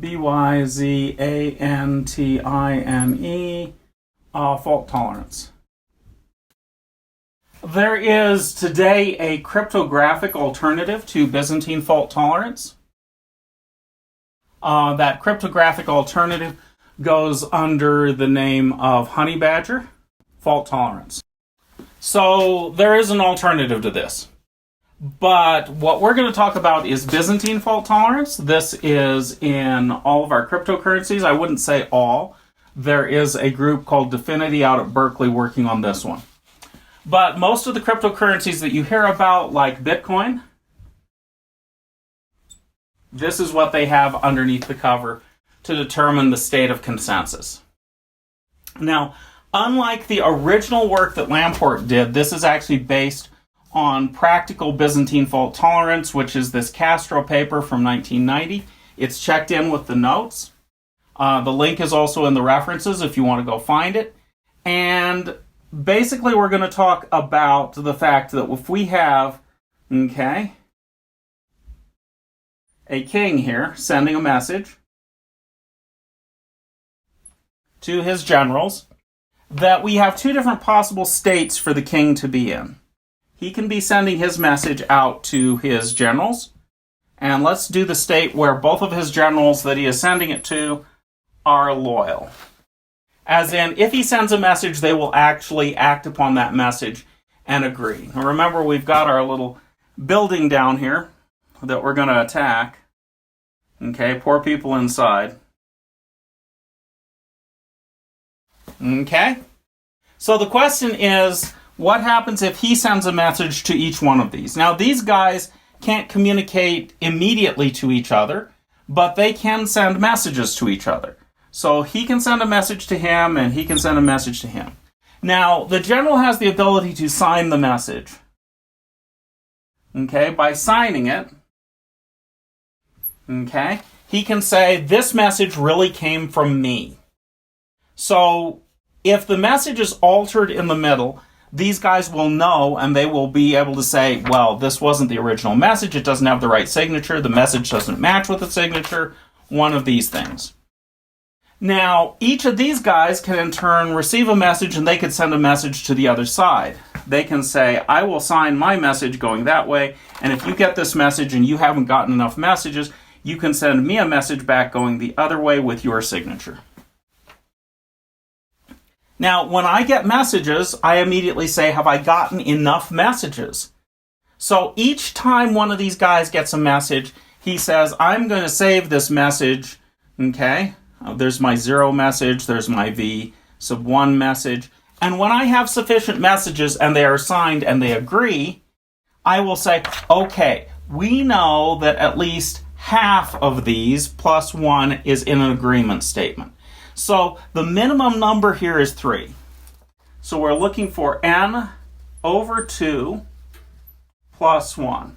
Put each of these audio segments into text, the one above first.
Byzantine, fault tolerance. There is today a cryptographic alternative to Byzantine fault tolerance. That cryptographic alternative goes under the name of honey badger fault tolerance. So there is an alternative to this. But what we're going to talk about is Byzantine fault tolerance. This is in all of our cryptocurrencies. I wouldn't say all. There is a group called Definity out at Berkeley working on this one. But most of the cryptocurrencies that you hear about, like Bitcoin, this is what they have underneath the cover to determine the state of consensus. Now, unlike the original work that Lamport did, this is actually based on Practical Byzantine Fault Tolerance, which is this Castro paper from 1990. It's checked in with the notes. The link is also in the references if you want to go find it. And basically, we're going to talk about the fact that if we have, a king here sending a message to his generals, that we have two different possible states for the king to be in. He can be sending his message out to his generals, and let's do the state where both of his generals that he is sending it to are loyal. As in, if he sends a message, they will actually act upon that message and agree. Now remember, we've got our little building down here that we're going to attack. Okay, poor people inside. Okay? So the question is, what happens if he sends a message to each one of these? Now, these guys can't communicate immediately to each other, but they can send messages to each other. So he can send a message to him, and he can send a message to him. Now, the general has the ability to sign the message. Okay, by signing it, he can say, this message really came from me. So if the message is altered in the middle, these guys will know, and they will be able to say, well, this wasn't the original message, it doesn't have the right signature, the message doesn't match with the signature, one of these things. Now, each of these guys can in turn receive a message, and they could send a message to the other side. They can say, I will sign my message going that way, and if you get this message and you haven't gotten enough messages, you can send me a message back going the other way with your signature. Now, when I get messages, I immediately say, have I gotten enough messages? So each time one of these guys gets a message, he says, I'm going to save this message, there's my 0 message, there's my V sub 1 message, and when I have sufficient messages and they are signed and they agree, I will say, okay, we know that at least half of these plus 1 is in an agreement statement. So the minimum number here is 3. So we're looking for n over 2 plus 1.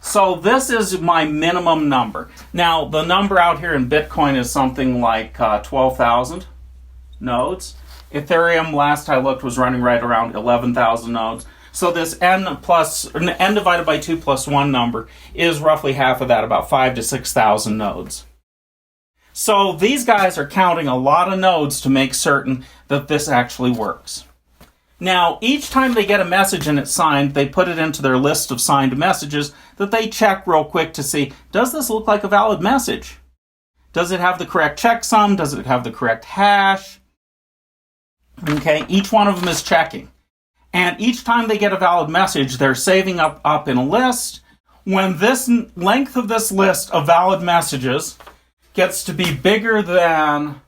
So this is my minimum number. Now, the number out here in Bitcoin is something like 12,000 nodes. Ethereum, last I looked, was running right around 11,000 nodes. So this n divided by 2 plus 1 number is roughly half of that, about 5,000 to 6,000 nodes. So these guys are counting a lot of nodes to make certain that this actually works. Now, each time they get a message and it's signed, they put it into their list of signed messages that they check real quick to see, does this look like a valid message? Does it have the correct checksum? Does it have the correct hash? Each one of them is checking. And each time they get a valid message, they're saving up in a list. When this length of this list of valid messages gets to be bigger than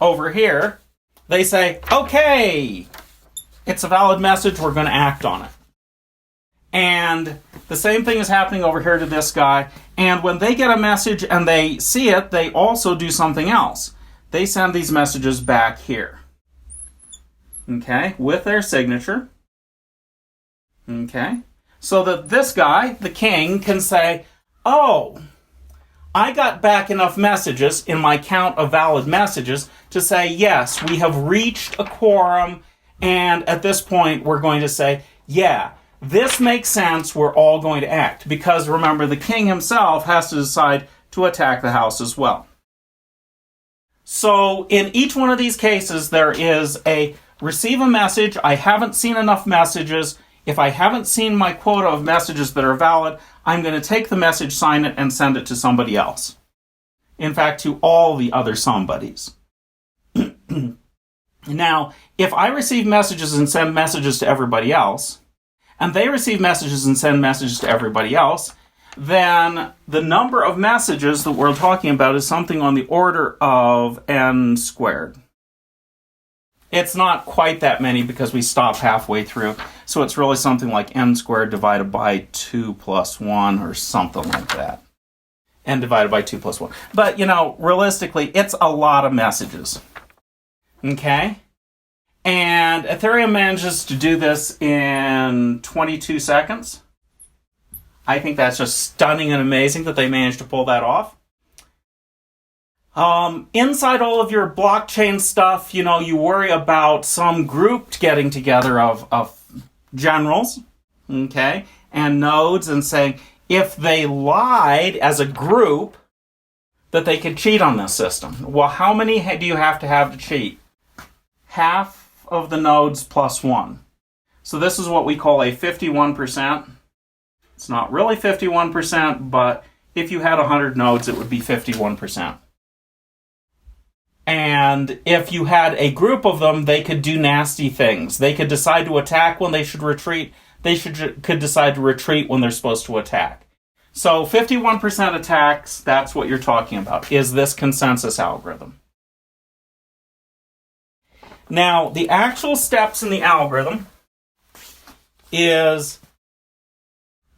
over here, they say, okay, it's a valid message, we're going to act on it. And the same thing is happening over here to this guy. And when they get a message and they see it, they also do something else. They send these messages back here. With their signature. So that this guy, the king, can say, oh, I got back enough messages in my count of valid messages to say, yes, we have reached a quorum, and at this point we're going to say, yeah, This makes sense. We're all going to act because, remember, the king himself has to decide to attack the house as well. So in each one of these cases, there is a receive a message. I haven't seen enough messages. If I haven't seen my quota of messages that are valid, I'm going to take the message, sign it, and send it to somebody else. In fact, to all the other somebodies. Now, if I receive messages and send messages to everybody else, and they receive messages and send messages to everybody else, then the number of messages that we're talking about is something on the order of n squared. It's not quite that many because we stop halfway through, so it's really something like n squared divided by 2 plus 1 or something like that. N divided by 2 plus 1. But, realistically, it's a lot of messages. Okay? And Ethereum manages to do this in 22 seconds. I think that's just stunning and amazing that they managed to pull that off. Inside all of your blockchain stuff, you worry about some group getting together of generals, okay, and nodes and saying if they lied as a group that they could cheat on this system. Well, how many do you have to cheat? Half of the nodes plus 1. So this is what we call a 51%. It's not really 51%, but if you had 100 nodes, it would be 51%. And if you had a group of them, they could do nasty things. They could decide to attack when they should retreat. They could decide to retreat when they're supposed to attack. So 51% attacks, that's what you're talking about, is this consensus algorithm. Now, the actual steps in the algorithm is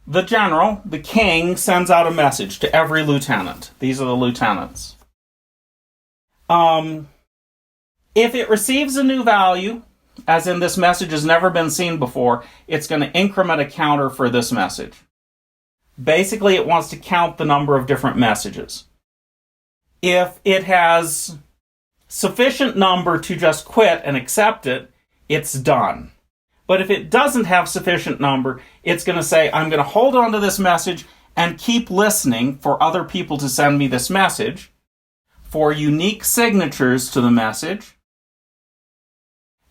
the general, the king, sends out a message to every lieutenant. These are the lieutenants. If it receives a new value, as in this message has never been seen before, it's going to increment a counter for this message. Basically, it wants to count the number of different messages. If it has sufficient number to just quit and accept it, it's done. But if it doesn't have sufficient number, it's going to say, I'm going to hold on to this message and keep listening for other people to send me this message, for unique signatures to the message,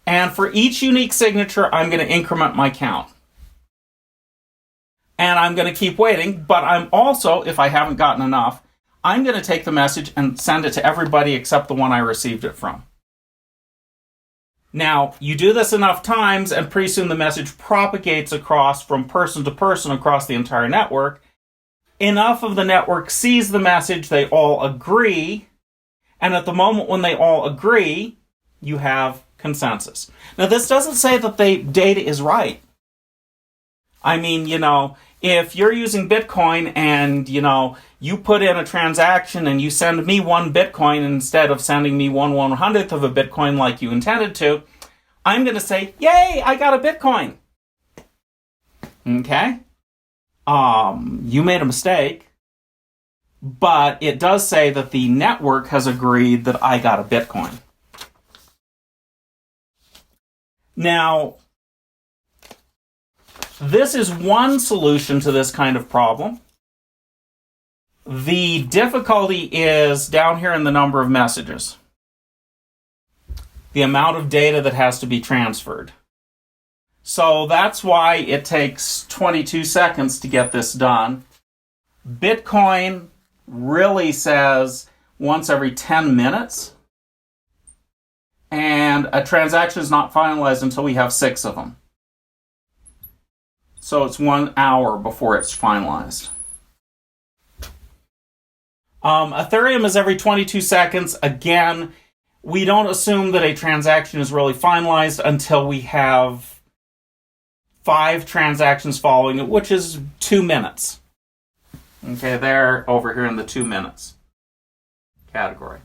and for each unique signature, I'm going to increment my count. And I'm going to keep waiting, but I'm also, if I haven't gotten enough, I'm going to take the message and send it to everybody except the one I received it from. Now, you do this enough times, and pretty soon the message propagates across from person to person across the entire network. Enough of the network sees the message, they all agree, and at the moment when they all agree, you have consensus. Now, this doesn't say that the data is right. I mean, if you're using Bitcoin and, you put in a transaction and you send me 1 Bitcoin instead of sending me 1/100th of a Bitcoin like you intended to, I'm going to say, yay, I got a Bitcoin. Okay? You made a mistake, but it does say that the network has agreed that I got a Bitcoin. Now, this is one solution to this kind of problem. The difficulty is down here in the number of messages. The amount of data that has to be transferred. So that's why it takes 22 seconds to get this done. Bitcoin really says once every 10 minutes. And a transaction is not finalized until we have 6 of them. So it's 1 hour before it's finalized. Ethereum is every 22 seconds. Again, we don't assume that a transaction is really finalized until we have 5 transactions following it, which is 2 minutes. Okay, they're over here in the 2 minutes category.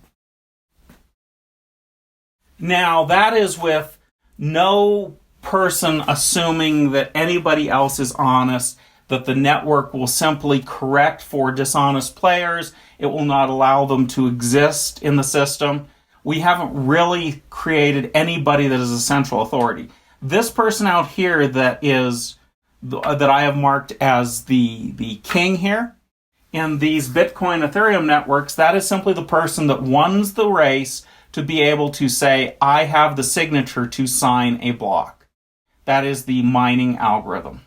Now, that is with no person assuming that anybody else is honest, that the network will simply correct for dishonest players. It will not allow them to exist in the system. We haven't really created anybody that is a central authority. This person out here that is that I have marked as the king here. In these Bitcoin Ethereum networks, that is simply the person that wins the race to be able to say, I have the signature to sign a block. That is the mining algorithm.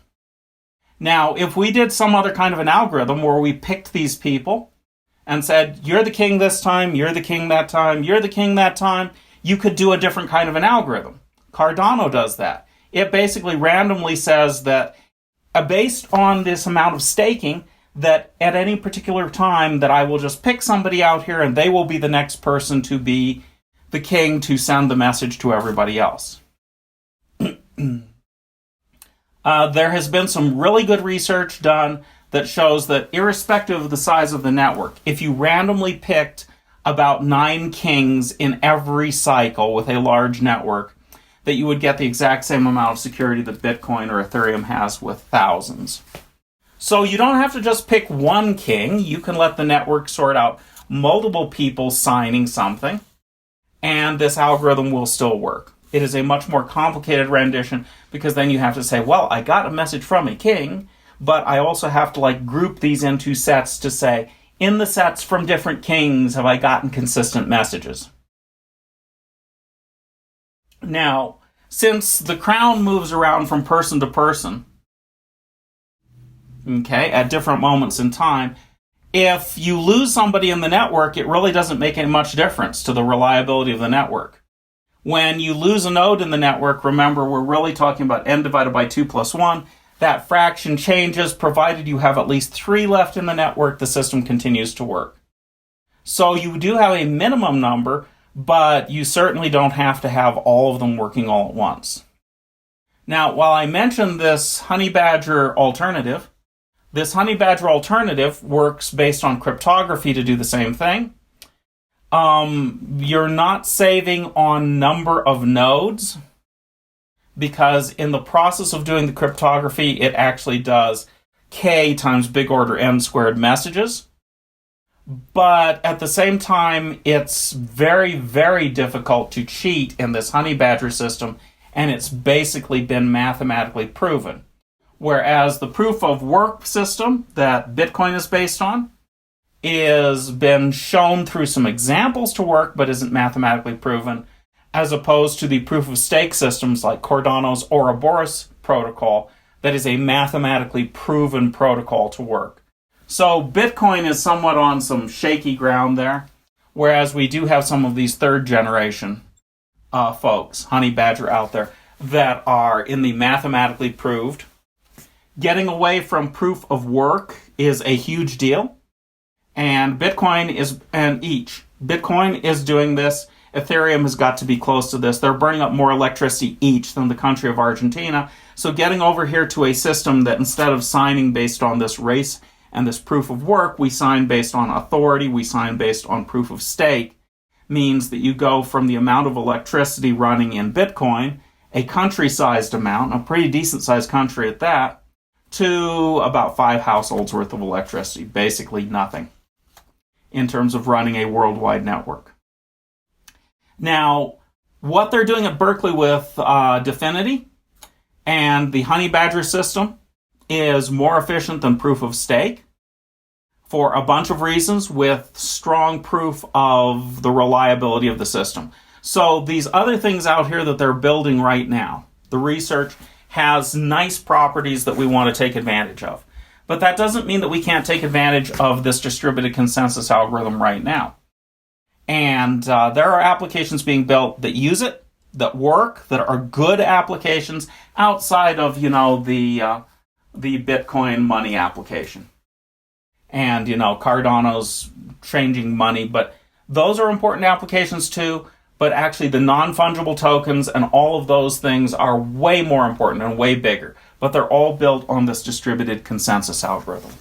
Now, if we did some other kind of an algorithm where we picked these people and said, you're the king this time, you're the king that time, you're the king that time, you could do a different kind of an algorithm. Cardano does that. It basically randomly says that based on this amount of staking, that at any particular time that I will just pick somebody out here and they will be the next person to be the king to send the message to everybody else. There has been some really good research done that shows that irrespective of the size of the network, if you randomly picked about 9 kings in every cycle with a large network, that you would get the exact same amount of security that Bitcoin or Ethereum has with thousands. So you don't have to just pick one king. You can let the network sort out multiple people signing something, and this algorithm will still work. It is a much more complicated rendition because then you have to say, well, I got a message from a king, but I also have to group these into sets to say, in the sets from different kings have I gotten consistent messages. Now, since the crown moves around from person to person, okay, at different moments in time, if you lose somebody in the network, it really doesn't make any much difference to the reliability of the network. When you lose a node in the network, remember, we're really talking about n divided by 2 plus 1. That fraction changes, provided you have at least 3 left in the network, the system continues to work. So you do have a minimum number, but you certainly don't have to have all of them working all at once. Now, while I mentioned this Honey Badger alternative, this Honey Badger alternative works based on cryptography to do the same thing. You're not saving on number of nodes, because in the process of doing the cryptography, it actually does k times big order n squared messages. But at the same time, it's very, very difficult to cheat in this Honey Badger system, and it's basically been mathematically proven. Whereas the proof of work system that Bitcoin is based on is been shown through some examples to work, but isn't mathematically proven, as opposed to the proof of stake systems like Cardano's Ouroboros protocol, that is a mathematically proven protocol to work. So Bitcoin is somewhat on some shaky ground there, whereas we do have some of these third generation folks, Honey Badger out there, that are in the mathematically proved. Getting away from proof of work is a huge deal, and Bitcoin is doing this. Ethereum has got to be close to this. They're burning up more electricity each than the country of Argentina. So getting over here to a system that instead of signing based on this race and this proof of work, we sign based on authority, we sign based on proof of stake, means that you go from the amount of electricity running in Bitcoin, a country-sized amount, a pretty decent-sized country at that, to about 5 households worth of electricity, basically nothing, in terms of running a worldwide network. Now, what they're doing at Berkeley with Dfinity and the Honey Badger system is more efficient than proof of stake for a bunch of reasons, with strong proof of the reliability of the system. So these other things out here that they're building right now, the research has nice properties that we want to take advantage of. But that doesn't mean that we can't take advantage of this distributed consensus algorithm right now. And there are applications being built that use it, that work, that are good applications outside of, the Bitcoin money application. And, Cardano's changing money, but those are important applications too. But actually the non-fungible tokens and all of those things are way more important and way bigger. But they're all built on this distributed consensus algorithm.